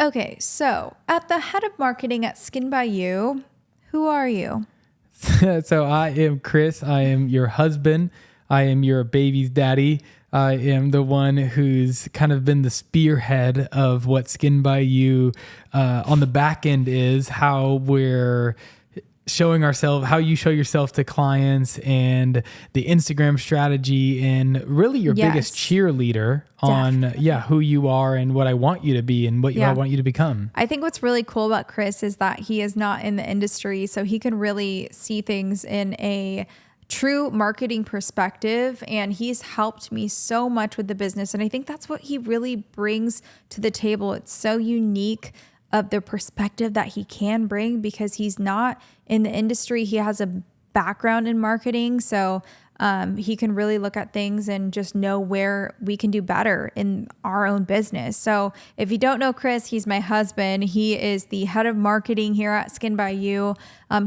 Okay, so at the head of marketing at Skin by You, who are you? So I am Chris. I am your husband. I am your baby's daddy. I am the one who's kind of been the spearhead of what Skin by You on the back end is, how we're showing ourselves, how you show yourself to clients, and the Instagram strategy, and really your biggest cheerleader on who you are and what I want you to be and what I want you to become. I think what's really cool about Chris is that he is not in the industry, so he can really see things in a true marketing perspective, and he's helped me so much with the business. And I think that's what he really brings to the table. It's so unique of the perspective that he can bring because he's not in the industry. He has a background in marketing. So he can really look at things and just know where we can do better in our own business. So if you don't know Chris, he's my husband. He is the head of marketing here at Skin by You.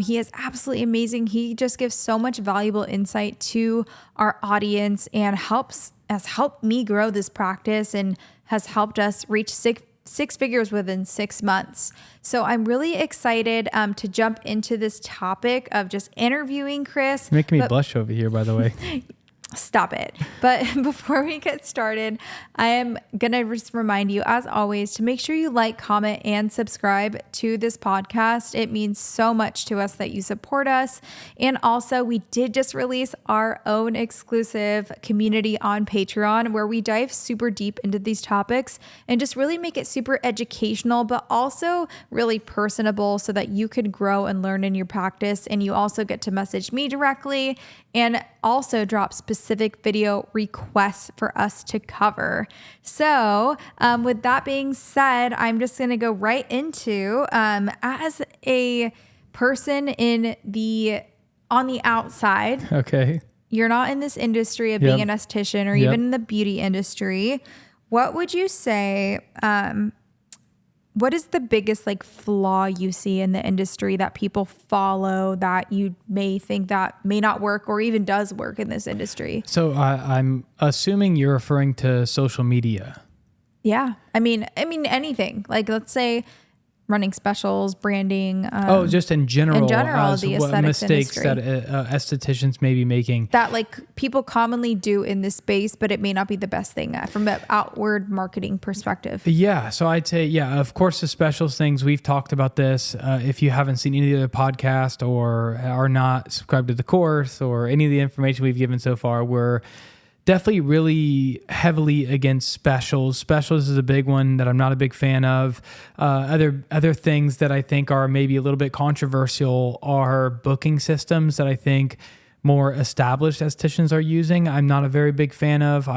He is absolutely amazing. He just gives so much valuable insight to our audience and has helped me grow this practice and has helped us reach six figures within 6 months. So I'm really excited to jump into this topic of just interviewing Chris. You're making me blush over here, by the way. Stop it. But before we get started, I am going to just remind you, as always, to make sure you like, comment, and subscribe to this podcast. It means so much to us that you support us. And also, we did just release our own exclusive community on Patreon where we dive super deep into these topics and just really make it super educational, but also really personable so that you can grow and learn in your practice. And you also get to message me directly and also drop specific video requests for us to cover. So with that being said, I'm just going to go right into, as a person on the outside. Okay. You're not in this industry of being an esthetician or even in the beauty industry. What would you say, what is the biggest flaw you see in the industry that people follow that you may think that may not work or even does work in this industry? So I'm assuming you're referring to social media. Yeah. I mean anything. Let's say running specials, branding. Just in general, the what aesthetics mistakes industry that estheticians may be making. That people commonly do in this space, but it may not be the best thing from an outward marketing perspective. Yeah. So I'd say, of course, the specials things, we've talked about this. If you haven't seen any of the podcast or are not subscribed to the course or any of the information we've given so far, we're definitely really heavily against specials. Specials is a big one that I'm not a big fan of. Other things that I think are maybe a little bit controversial are booking systems that I think more established estheticians are using. I'm not a very big fan of.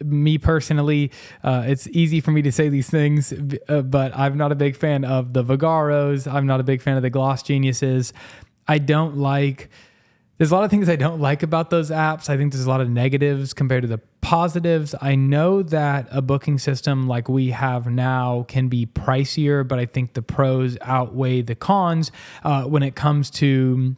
Me personally, it's easy for me to say these things, but I'm not a big fan of the Vigaros. I'm not a big fan of the Gloss Geniuses. There's a lot of things I don't like about those apps. I think there's a lot of negatives compared to the positives. I know that a booking system like we have now can be pricier, but I think the pros outweigh the cons when it comes to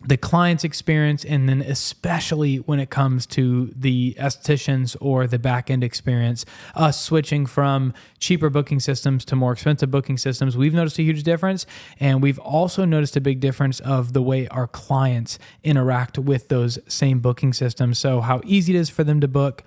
the client's experience, and then especially when it comes to the estheticians or the back-end experience. Us switching from cheaper booking systems to more expensive booking systems, we've noticed a huge difference, and we've also noticed a big difference of the way our clients interact with those same booking systems. So how easy it is for them to book.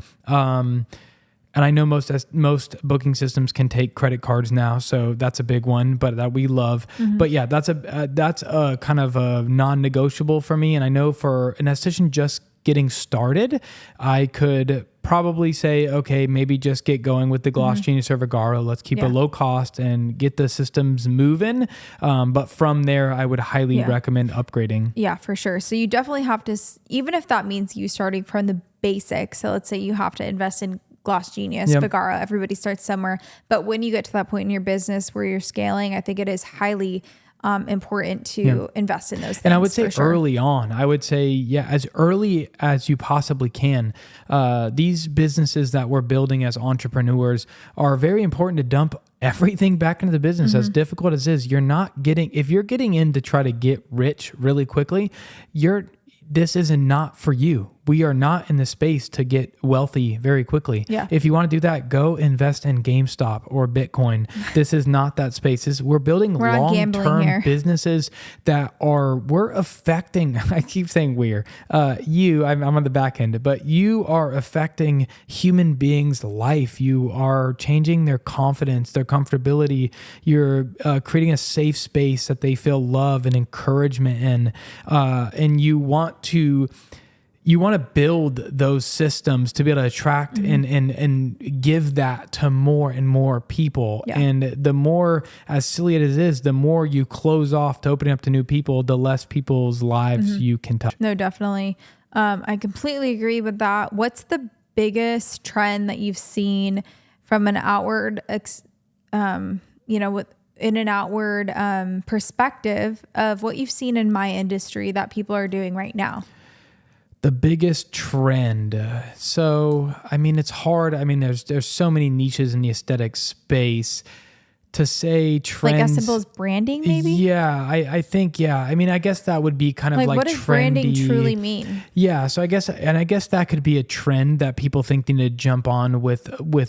And I know most booking systems can take credit cards now, so that's a big one, but that we love. Mm-hmm. But yeah, that's a kind of a non-negotiable for me. And I know for an esthetician just getting started, I could probably say, okay, maybe just get going with the Gloss Genius or Vigaro. Let's keep it low cost and get the systems moving. But from there, I would highly recommend upgrading. Yeah, for sure. So you definitely have to, even if that means you starting from the basics. So let's say you have to invest in Gloss Genius, Vigaro, everybody starts somewhere. But when you get to that point in your business where you're scaling, I think it is highly important to invest in those things. And I would say early on, as early as you possibly can. These businesses that we're building as entrepreneurs are very important to dump everything back into the business. As difficult as it is, if you're getting in to try to get rich really quickly, this is not for you. we are not in the space to get wealthy very quickly. Yeah. If you want to do that, go invest in GameStop or Bitcoin. This is not that space. We're building We're not gambling long-term here. businesses that we're affecting, I keep saying I'm on the back end, but you are affecting human beings' life. You are changing their confidence, their comfortability. You're creating a safe space that they feel love and encouragement in. And you want to build those systems to be able to attract and give that to more and more people. Yeah. And the more, as silly as it is, the more you close off to opening up to new people, the less people's lives you can touch. No, definitely. I completely agree with that. What's the biggest trend that you've seen from an outward, in an outward perspective of what you've seen in my industry that people are doing right now? The biggest trend. So, I mean, it's hard. I mean, there's so many niches in the aesthetic space to say trends. Like as simple as branding, maybe? Yeah, I think, yeah. I mean, I guess that would be kind of like what does trendy. branding truly mean? Yeah, so I guess that could be a trend that people think they need to jump on with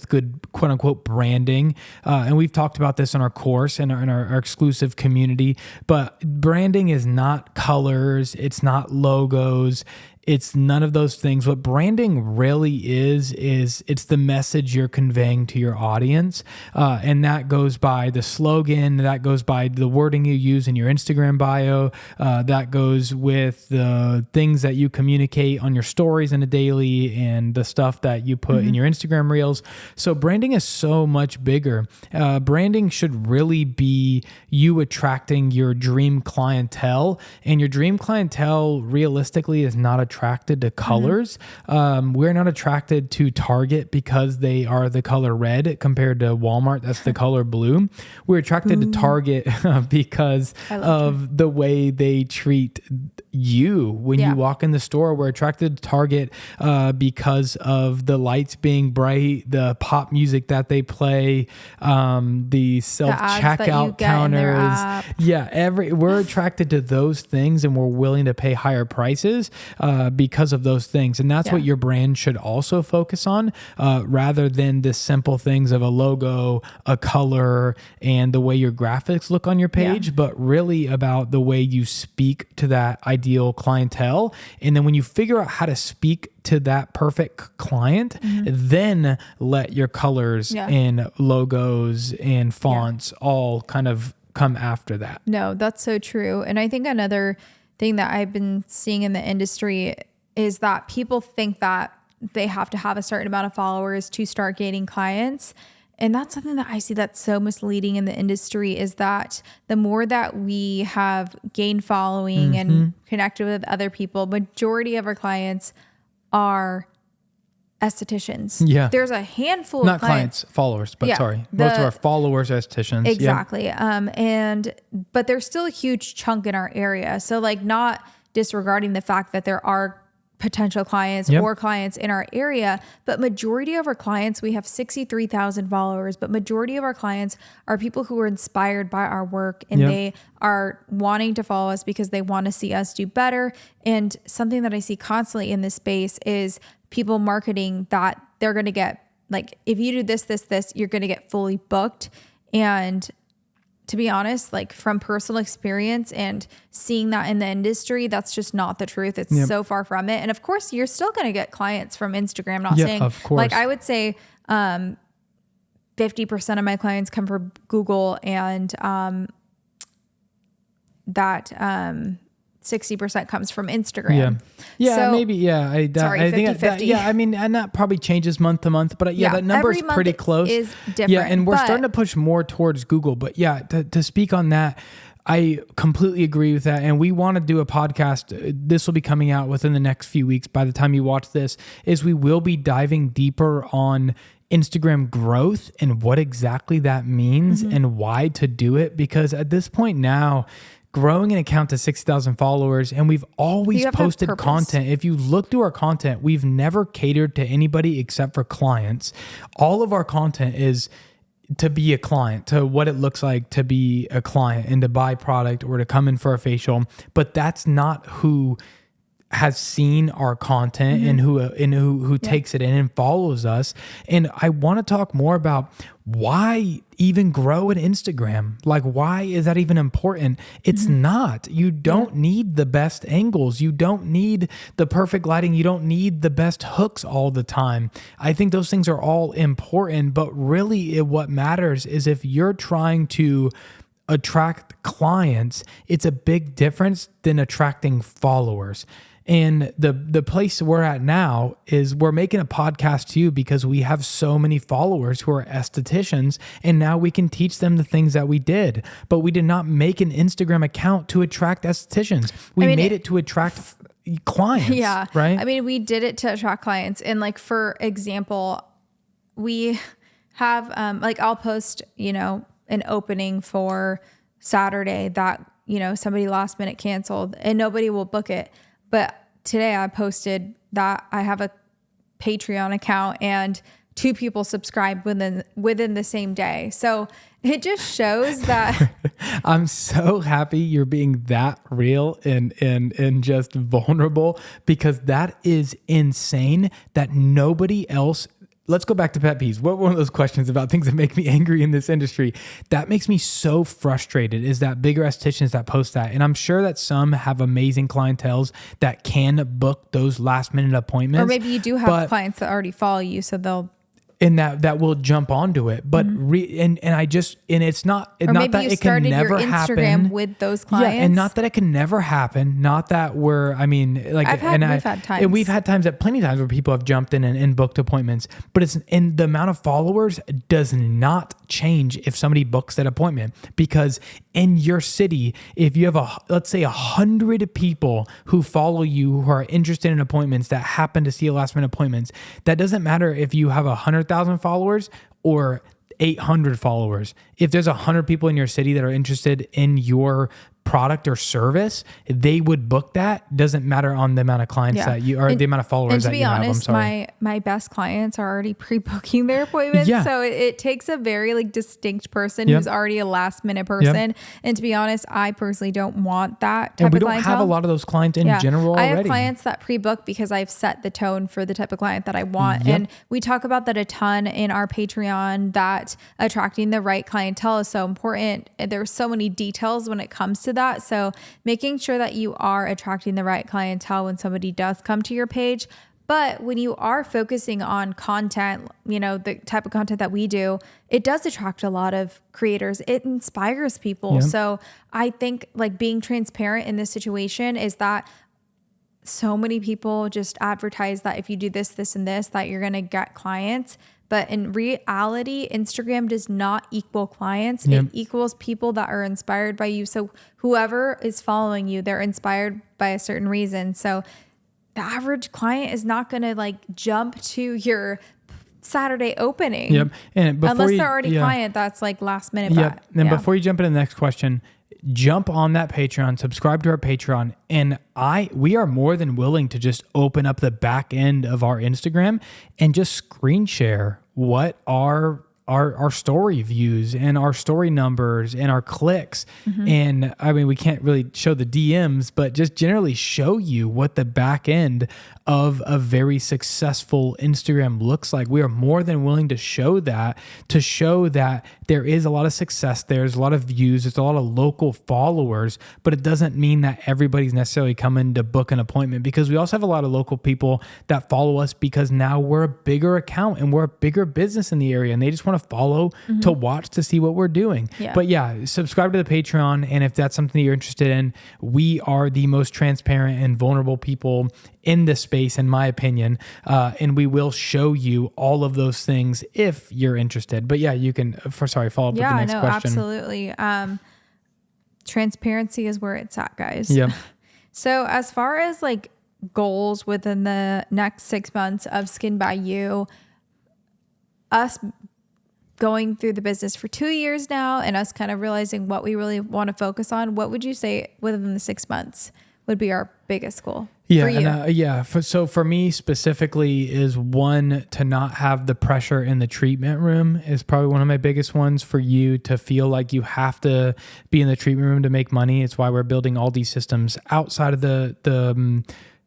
good quote unquote branding. And we've talked about this in our course and in our exclusive community. But branding is not colors, it's not logos. It's none of those things. What branding really is it's the message you're conveying to your audience. And that goes by the slogan, that goes by the wording you use in your Instagram bio, that goes with the things that you communicate on your stories in a daily and the stuff that you put in your Instagram reels. So branding is so much bigger. Branding should really be you attracting your dream clientele, and your dream clientele realistically is not attracted to colors. We're not attracted to Target because they are the color red compared to Walmart. That's the color blue. We're attracted to Target because of the way they treat you when you walk in the store. We're attracted to Target because of the lights being bright, the pop music that they play, the self-checkout counters. Yeah, we're attracted to those things, and we're willing to pay higher prices because of those things. And that's what your brand should also focus on, rather than the simple things of a logo, a color, and the way your graphics look on your page, but really about the way you speak to that ideal clientele. And then when you figure out how to speak to that perfect client, then let your colors and logos and fonts all kind of come after that. No, that's so true. And I think another thing that I've been seeing in the industry is that people think that they have to have a certain amount of followers to start gaining clients. And that's something that I see that's so misleading in the industry, is that the more that we have gained following and connected with other people, majority of our clients are estheticians. Yeah. There's a handful Not of clients, followers, but most of our followers are estheticians. Exactly. But there's still a huge chunk in our area. So like, not disregarding the fact that there are potential clients or clients in our area, but majority of our clients, we have 63,000 followers, but majority of our clients are people who are inspired by our work, and they are wanting to follow us because they want to see us do better. And something that I see constantly in this space is people marketing that they're going to get, like, if you do this, you're going to get fully booked. And to be honest, like from personal experience and seeing that in the industry, that's just not the truth. It's so far from it. And of course, you're still going to get clients from Instagram. Not saying, of course. Like, I would say 50% of my clients come from Google, and that 60% comes from Instagram. So, maybe. I think 50-50. I mean, and that probably changes month to month, but that number is pretty close. Is different. Yeah. And we're starting to push more towards Google, but to speak on that, I completely agree with that. And we want to do a podcast. This will be coming out within the next few weeks. By the time you watch this, we will be diving deeper on Instagram growth and what exactly that means and why to do it. Because at this point now, growing an account to 6,000 followers, and we've always posted content. If you look through our content, we've never catered to anybody except for clients. All of our content is to be a client, to what it looks like to be a client and to buy product or to come in for a facial. But that's not has seen our content and who takes it in and follows us. And I want to talk more about why even grow an Instagram. Like, why is that even important? It's not. You don't need the best angles. You don't need the perfect lighting. You don't need the best hooks all the time. I think those things are all important, but really what matters is if you're trying to attract clients, it's a big difference than attracting followers. And the place we're at now is we're making a podcast too because we have so many followers who are estheticians, and now we can teach them the things that we did. But we did not make an Instagram account to attract estheticians. We made it to attract clients. Yeah. Right. I mean, we did it to attract clients. And like, for example, we have, like, I'll post, an opening for Saturday that, somebody last minute canceled and nobody will book it. But today I posted that I have a Patreon account and 2 people subscribed within the same day. So it just shows that I'm so happy you're being that real and just vulnerable, because that is insane that nobody else. Let's go back to pet peeves. What one of those questions about things that make me angry in this industry that makes me so frustrated is that bigger estheticians that post that. And I'm sure that some have amazing clienteles that can book those last minute appointments. or maybe you do have clients that already follow you, so they'll. And that will jump onto it, but and it's not Or not maybe that you it can started never your Instagram happen with those clients. Yeah, and not that it can never happen. Not that we've had times. And we've had times, plenty of times where people have jumped in and booked appointments. But it's in the amount of followers does not change if somebody books that appointment, because in your city, if you have let's say 100 people who follow you who are interested in appointments that happen to see a last minute appointments, that doesn't matter if you have 100,000 followers or 800 followers. If there's 100 people in your city that are interested in your product or service, they would book that. Doesn't matter on the amount of clients that you or the amount of followers that you have. I'm sorry. My best clients are already pre-booking their appointments. Yeah. So it takes a very distinct person who's already a last minute person. And to be honest, I personally don't want that type of clientele. And we don't have a lot of those clients in general already. I have clients that pre-book because I've set the tone for the type of client that I want. And we talk about that a ton in our Patreon, that attracting the right clientele is so important. There's so many details when it comes to that. So making sure that you are attracting the right clientele when somebody does come to your page. But when you are focusing on content, the type of content that we do, it does attract a lot of creators. It inspires people. So I think being transparent in this situation is that so many people just advertise that if you do this, this, and this, that you're going to get clients. But in reality, Instagram does not equal clients. It equals people that are inspired by you. So whoever is following you, they're inspired by a certain reason. So the average client is not going to jump to your Saturday opening. And unless they're already client, that's last minute. And before you jump into the next question, jump on that Patreon, subscribe to our Patreon, and we are more than willing to just open up the back end of our Instagram and just screen share what our story views and our story numbers and our clicks. And I mean, we can't really show the DMs, but just generally show you what the back end of a very successful Instagram looks like. We are more than willing to show that there is a lot of success. There's a lot of views. There's a lot of local followers, but it doesn't mean that everybody's necessarily coming to book an appointment, because we also have a lot of local people that follow us because now we're a bigger account and we're a bigger business in the area, and they just want to follow to watch to see what we're doing. But subscribe to the Patreon. And if that's something that you're interested in, we are the most transparent and vulnerable people in this space, in my opinion. And we will show you all of those things if you're interested. But you can, follow up with the next question. Absolutely. Transparency is where it's at, guys. Yeah. So as far as goals within the next 6 months of Skin by You, us going through the business for 2 years now and us kind of realizing what we really want to focus on, what would you say within the 6 months would be our biggest goal? For you? So for me specifically is one, to not have the pressure in the treatment room is probably one of my biggest ones. For you to feel like you have to be in the treatment room to make money. It's why we're building all these systems outside of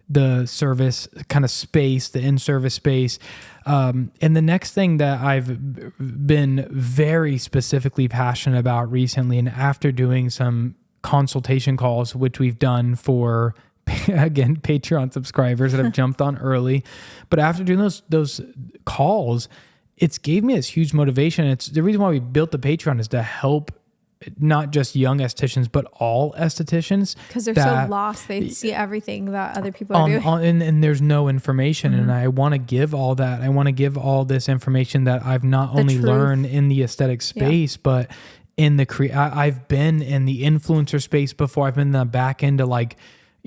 the service kind of space, the in-service space. And the next thing that I've been very specifically passionate about recently, and after doing some consultation calls, which we've done for, again, Patreon subscribers that have jumped on early, but after doing those calls, it's gave me this huge motivation. It's the reason why we built the Patreon is to help not just young estheticians, but all estheticians. Because they're so lost. They see everything that other people are doing. And there's no information. And I want to give all that. I want to give all this information that I've not only learned in the aesthetic space, but in the I've been in the influencer space before. I've been in the back end of like,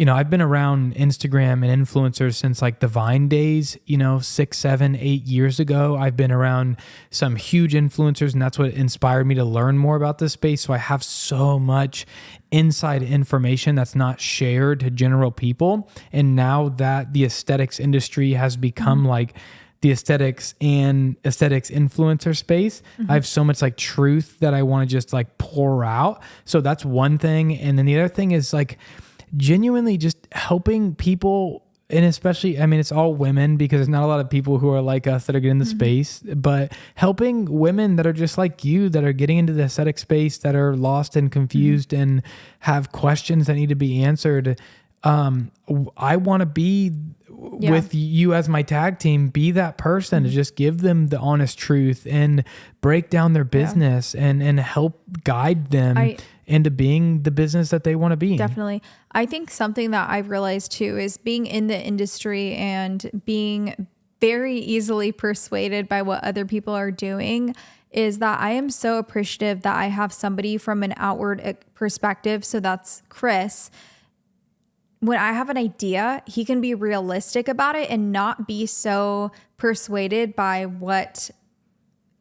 I've been around Instagram and influencers since like the Vine days, 6, 7, 8 years ago. I've been around some huge influencers, and that's what inspired me to learn more about this space. So I have so much inside information that's not shared to general people. And now that the aesthetics industry has become like the aesthetics influencer space, I have so much like truth that I want to just like pour out. So that's one thing. And then the other thing is like, genuinely just helping people, and especially, I mean, it's all women because there's not a lot of people who are like us that are getting in the space, but helping women that are just like you, that are getting into the aesthetic space, that are lost and confused and have questions that need to be answered. I want to be with you as my tag team, be that person to just give them the honest truth and break down their business and help guide them into being the business that they want to be. Definitely. I think something that I've realized too is being in the industry and being very easily persuaded by what other people are doing is that I am so appreciative that I have somebody from an outward perspective. So that's Chris. When I have an idea, he can be realistic about it and not be so persuaded by what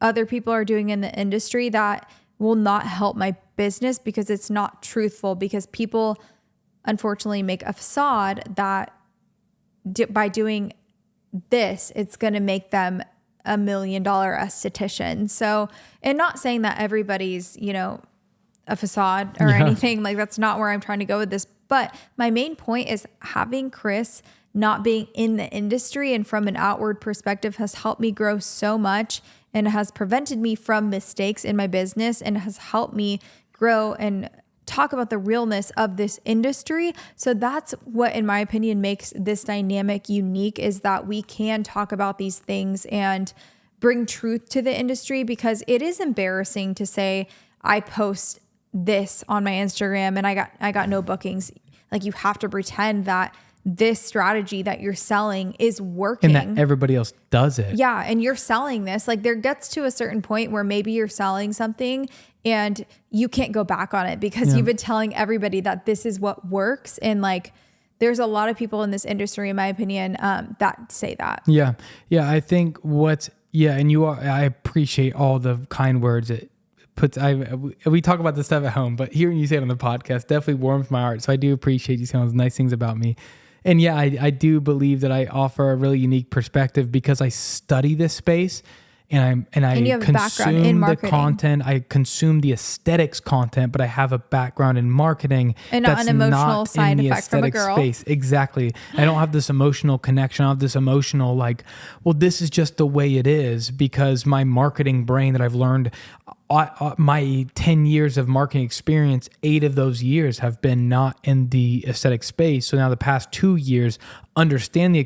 other people are doing in the industry that will not help my business because it's not truthful, because people unfortunately make a facade that by doing this, it's going to make them $1 million esthetician. So, and not saying that everybody's, a facade or anything, like that's not where I'm trying to go with this. But my main point is having Chris not being in the industry and from an outward perspective has helped me grow so much and has prevented me from mistakes in my business and has helped me grow and talk about the realness of this industry. So that's what, in my opinion, makes this dynamic unique, is that we can talk about these things and bring truth to the industry, because it is embarrassing to say, I post this on my Instagram and I got no bookings. Like, you have to pretend that this strategy that you're selling is working. And that everybody else does it. Yeah. And you're selling this. Like, there gets to a certain point where maybe you're selling something and you can't go back on it because you've been telling everybody that this is what works. And like, there's a lot of people in this industry, in my opinion, that say that. Yeah. Yeah. I think I appreciate all the kind words it puts. We talk about this stuff at home, but hearing you say it on the podcast definitely warms my heart. So I do appreciate you saying those nice things about me. And yeah, I do believe that I offer a really unique perspective because I study this space and I consume the content. I consume the aesthetics content, but I have a background in marketing and not an emotional side effect from a girl. Space. Exactly. I don't have this emotional connection. I have this emotional like, well, this is just the way it is, because my marketing brain that I've learned, my 10 years of marketing experience, 8 of those years have been not in the aesthetic space. So now the past 2 years, understand the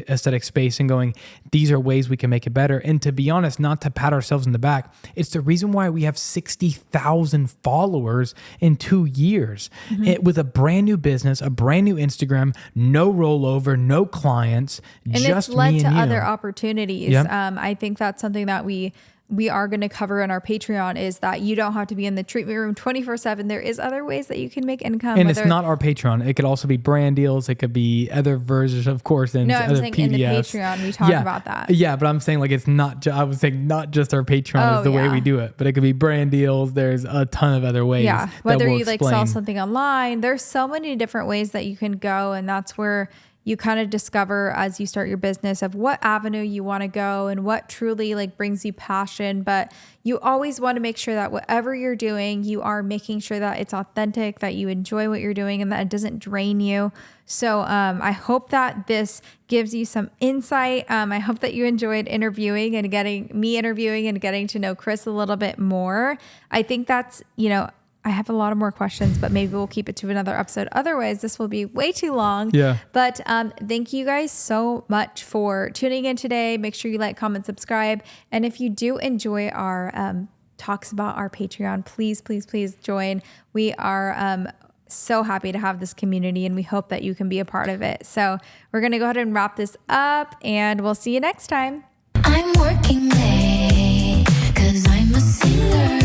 aesthetic space and going, these are ways we can make it better. And to be honest, not to pat ourselves in the back, it's the reason why we have 60,000 followers in 2 years with a brand new business, a brand new Instagram, no rollover, no clients, and just it's led me to and you. Other opportunities. Yep. I think that's something that we are going to cover in our Patreon, is that you don't have to be in the treatment room 24/7. There is other ways that you can make income. And it's not our Patreon. It could also be brand deals. It could be other versions, of course. And I'm saying PDFs. in the Patreon, we talk about that. Yeah, but I'm saying like it's not, I was saying not just our Patreon is the way we do it, but it could be brand deals. There's a ton of other ways. Yeah, whether you like sell something online, there's so many different ways that you can go. And that's where, you kind of discover as you start your business of what avenue you want to go and what truly like brings you passion. But you always want to make sure that whatever you're doing, you are making sure that it's authentic, that you enjoy what you're doing, and that it doesn't drain you. So I hope that this gives you some insight. I hope that you enjoyed interviewing and getting to know Chris a little bit more. I think that's, I have a lot of more questions, but maybe we'll keep it to another episode. Otherwise, this will be way too long. Yeah. But thank you guys so much for tuning in today. Make sure you like, comment, subscribe. And if you do enjoy our talks about our Patreon, please, please, please join. We are so happy to have this community, and we hope that you can be a part of it. So we're going to go ahead and wrap this up, and we'll see you next time. I'm working late 'cause I'm a singer.